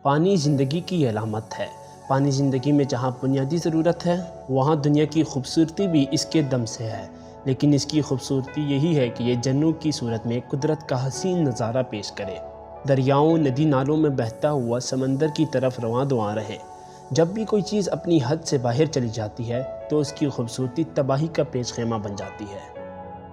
پانی زندگی کی علامت ہے۔ پانی زندگی میں جہاں بنیادی ضرورت ہے وہاں دنیا کی خوبصورتی بھی اس کے دم سے ہے، لیکن اس کی خوبصورتی یہی ہے کہ یہ جنوں کی صورت میں قدرت کا حسین نظارہ پیش کرے، دریاؤں ندی نالوں میں بہتا ہوا سمندر کی طرف رواں دواں رہے۔ جب بھی کوئی چیز اپنی حد سے باہر چلی جاتی ہے تو اس کی خوبصورتی تباہی کا پیش خیمہ بن جاتی ہے۔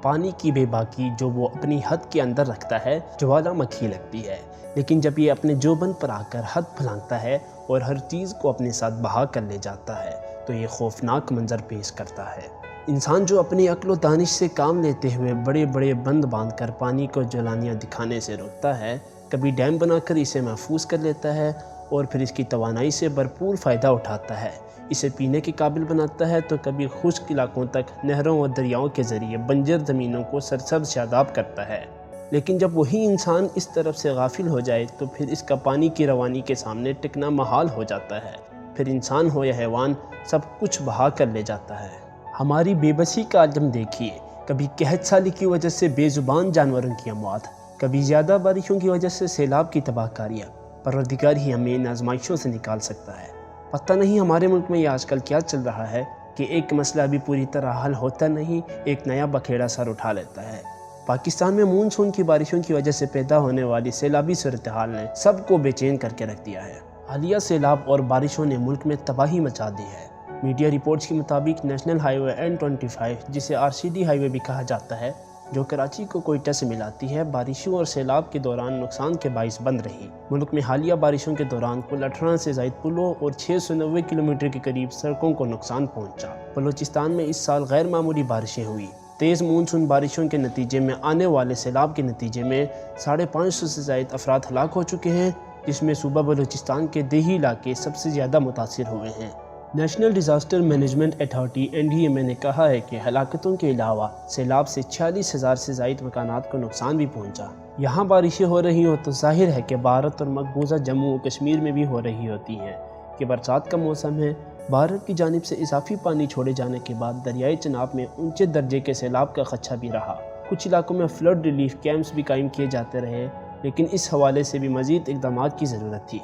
پانی کی بے باکی جو وہ اپنی حد کے اندر رکھتا ہے جوالا مکھی لگتی ہے، لیکن جب یہ اپنے جوبن پر آ کر حد پھلانگتا ہے اور ہر چیز کو اپنے ساتھ بہا کر لے جاتا ہے تو یہ خوفناک منظر پیش کرتا ہے۔ انسان جو اپنی عقل و دانش سے کام لیتے ہوئے بڑے بڑے بند باندھ کر پانی کو جولانیاں دکھانے سے روکتا ہے، کبھی ڈیم بنا کر اسے محفوظ کر لیتا ہے اور پھر اس کی توانائی سے بھرپور فائدہ اٹھاتا ہے، اسے پینے کے قابل بناتا ہے، تو کبھی خشک علاقوں تک نہروں اور دریاؤں کے ذریعے بنجر زمینوں کو سرسبز شاداب کرتا ہے۔ لیکن جب وہی انسان اس طرف سے غافل ہو جائے تو پھر اس کا پانی کی روانی کے سامنے ٹکنا محال ہو جاتا ہے، پھر انسان ہو یا حیوان سب کچھ بہا کر لے جاتا ہے۔ ہماری بے بسی کا عالم دیکھیے، کبھی قحط سالی کی وجہ سے بے زبان جانوروں کی اموات، کبھی زیادہ بارشوں کی وجہ سے سیلاب کی تباہ کاریاں۔ پروردگار ہی ہمیں ان آزمائشوں سے نکال سکتا ہے۔ پتہ نہیں ہمارے ملک میں یہ آج کل کیا چل رہا ہے کہ ایک مسئلہ بھی پوری طرح حل ہوتا نہیں، ایک نیا بکھیڑا سر اٹھا لیتا ہے۔ پاکستان میں مونسون کی بارشوں کی وجہ سے پیدا ہونے والی سیلابی صورتحال نے سب کو بے چین کر کے رکھ دیا ہے۔ حالیہ سیلاب اور بارشوں نے ملک میں تباہی مچا دی ہے۔ میڈیا رپورٹس کے مطابق نیشنل ہائی وے N25 جسے RCD ہائی وے بھی کہا جاتا ہے، جو کراچی کو کوئٹہ سے ملاتی ہے، بارشوں اور سیلاب کے دوران نقصان کے باعث بند رہی۔ ملک میں حالیہ بارشوں کے دوران کل 18 سے زائد پلوں اور 690 کلومیٹر کے قریب سڑکوں کو نقصان پہنچا۔ بلوچستان میں اس سال غیر معمولی بارشیں ہوئی۔ تیز مونسون بارشوں کے نتیجے میں آنے والے سیلاب کے نتیجے میں 550 سے زائد افراد ہلاک ہو چکے ہیں، جس میں صوبہ بلوچستان کے دیہی علاقے سب سے زیادہ متاثر ہوئے ہیں۔ National disaster management authority NDMA نے کہا ہے کہ ہلاکتوں کے علاوہ سیلاب سے 46,000 سے زائد مکانات کو نقصان بھی پہنچا۔ یہاں بارشیں ہو رہی ہوں تو ظاہر ہے کہ بھارت اور مقبوضہ جموں و کشمیر میں بھی ہو رہی ہوتی ہیں کہ برسات کا موسم ہے۔ بھارت کی جانب سے اضافی پانی چھوڑے جانے کے بعد دریائے چناب میں اونچے درجے کے سیلاب کا خدشہ بھی رہا۔ کچھ علاقوں میں فلڈ ریلیف کیمپس بھی قائم کیے جاتے رہے، لیکن اس حوالے سے بھی مزید اقدامات کی ضرورت تھی۔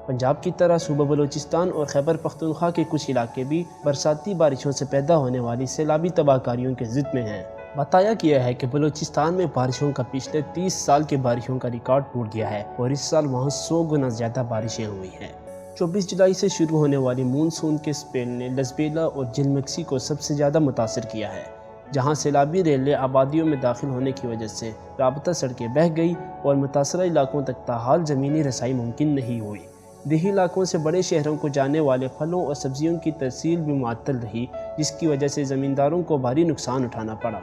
پنجاب کی طرح صوبہ بلوچستان اور خیبر پختونخوا کے کچھ علاقے بھی برساتی بارشوں سے پیدا ہونے والی سیلابی تباہ کاریوں کے زد میں ہیں۔ بتایا گیا ہے کہ بلوچستان میں بارشوں کا پچھلے 30 سال کے بارشوں کا ریکارڈ ٹوٹ گیا ہے اور اس سال وہاں 100 گنا زیادہ بارشیں ہوئی ہیں۔ 24 جولائی سے شروع ہونے والی مونسون کے سپیل نے لسبیلا اور جلمکسی کو سب سے زیادہ متاثر کیا ہے، جہاں سیلابی ریلیں آبادیوں میں داخل ہونے کی وجہ سے رابطہ سڑکیں بہہ گئی اور متاثرہ علاقوں تک تاحال زمینی رسائی ممکن نہیں ہوئی۔ دیہی علاقوں سے بڑے شہروں کو جانے والے پھلوں اور سبزیوں کی ترسیل بھی معطل رہی، جس کی وجہ سے زمینداروں کو بھاری نقصان اٹھانا پڑا۔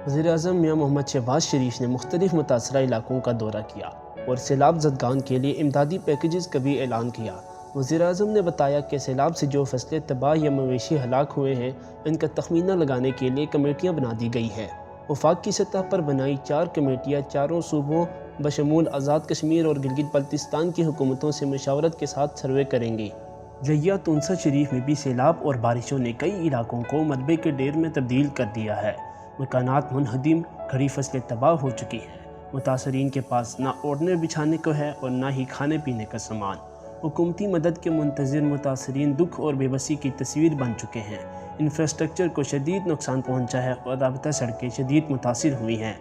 وزیر اعظم میاں محمد شہباز شریف نے مختلف متاثرہ علاقوں کا دورہ کیا اور سیلاب زدگان کے لیے امدادی پیکیجز کا بھی اعلان کیا۔ وزیر اعظم نے بتایا کہ سیلاب سے جو فصلیں تباہ یا مویشی ہلاک ہوئے ہیں، ان کا تخمینہ لگانے کے لیے کمیٹیاں بنا دی گئی ہیں۔ وفاق کی سطح پر بنائی 4 کمیٹیاں چاروں صوبوں بشمول آزاد کشمیر اور گلگت بلتستان کی حکومتوں سے مشاورت کے ساتھ سروے کریں گی۔ جیا تونسا شریف میں بھی سیلاب اور بارشوں نے کئی علاقوں کو ملبے کے ڈھیر میں تبدیل کر دیا ہے۔ مکانات منہدم، کھڑی فصلیں تباہ ہو چکی ہیں۔ متاثرین کے پاس نہ اوڑھنے بچھانے کو ہے اور نہ ہی کھانے پینے کا سامان۔ حکومتی مدد کے منتظر متاثرین دکھ اور بے بسی کی تصویر بن چکے ہیں۔ انفراسٹرکچر کو شدید نقصان پہنچا ہے اور رابطہ سڑکیں شدید متاثر ہوئی ہیں۔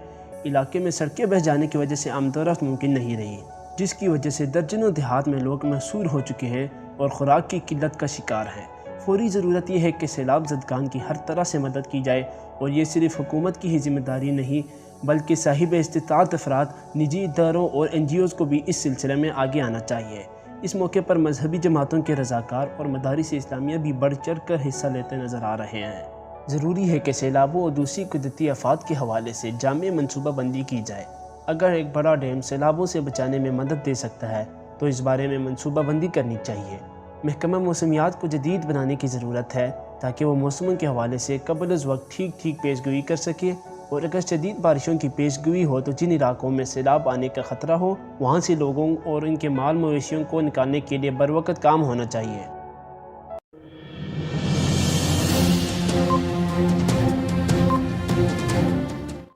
علاقے میں سڑکیں بہہ جانے کی وجہ سے آمد و رفت ممکن نہیں رہی، جس کی وجہ سے درجنوں دیہات میں لوگ محصور ہو چکے ہیں اور خوراک کی قلت کا شکار ہیں۔ فوری ضرورت یہ ہے کہ سیلاب زدگان کی ہر طرح سے مدد کی جائے اور یہ صرف حکومت کی ہی ذمہ داری نہیں بلکہ صاحب استطاعت افراد، نجی اداروں اور NGOs کو بھی اس سلسلے میں آگے آنا چاہیے۔ اس موقع پر مذہبی جماعتوں کے رضاکار اور مدارس اسلامیہ بھی بڑھ چڑھ کر حصہ لیتے نظر آ رہے ہیں۔ ضروری ہے کہ سیلابوں اور دوسری قدرتی آفات کے حوالے سے جامع منصوبہ بندی کی جائے۔ اگر ایک بڑا ڈیم سیلابوں سے بچانے میں مدد دے سکتا ہے تو اس بارے میں منصوبہ بندی کرنی چاہیے۔ محکمہ موسمیات کو جدید بنانے کی ضرورت ہے تاکہ وہ موسموں کے حوالے سے قبل از وقت ٹھیک پیش گوئی کر سکے، اور اگر شدید بارشوں کی پیش گوئی ہو تو جن علاقوں میں سیلاب آنے کا خطرہ ہو وہاں سے لوگوں اور ان کے مال مویشیوں کو نکالنے کے لیے بروقت کام ہونا چاہیے۔